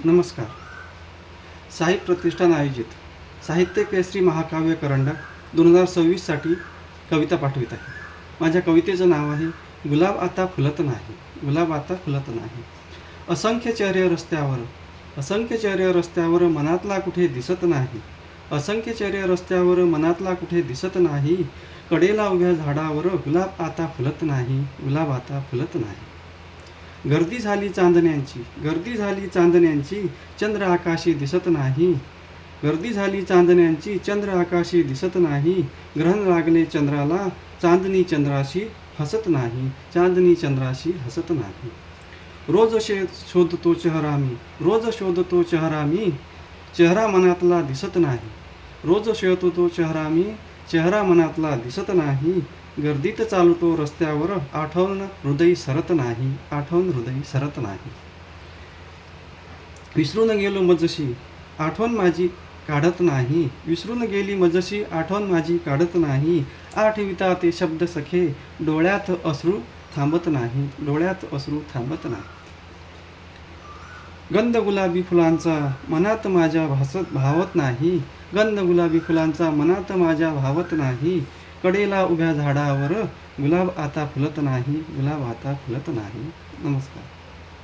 नमस्कार. साहित्य प्रतिष्ठान आयोजित साहित्य केसरी महाकाव्य करंडक 2026साठी कविता पाठवित आहे. माझ्या कवितेचं नाव आहे गुलाब आता फुलत नाही. गुलाब आता फुलत नाही. असंख्य चेहरे रस्त्यावर मनातला कुठे दिसत नाही. असंख्य चेहरे रस्त्यावर मनातला कुठे दिसत नाही. कडेला उभ्या झाडावर गुलाब आता फुलत नाही. गुलाब आता फुलत नाही. गर्दी झाली चांदण्यांची चंद्र आकाशी दिसत नाही. गर्दी झाली चांदण्यांची चंद्र आकाशी दिसत नाही. ग्रहण लागले चंद्राला चांदणी चंद्राशी हसत नाही. चांदणी चंद्राशी हसत नाही. रोज शोधतो चेहरा मी चेहरा मनातला दिसत नाही. रोज शोधतो चेहरा मी चेहरा मनातला दिसत नाही. गर्दीत चालतो रस्त्यावर आठवण हृदय सरत नाही. विसरून गेलो मजशी आठवण माझी काढत नाही. विसरून गेली मजशी आठवण माझी काढत नाही. आठविता ते शब्द सखे डोळ्यात अश्रू थांबत नाही. गंध गुलाबी फुलांचा मनात माझ्या भावत नाही. गंध गुलाबी फुलांचा मनात माझ्या भावत नाही. कडेला उभ्या झाडावर गुलाब आता फुलत नाही. नमस्कार.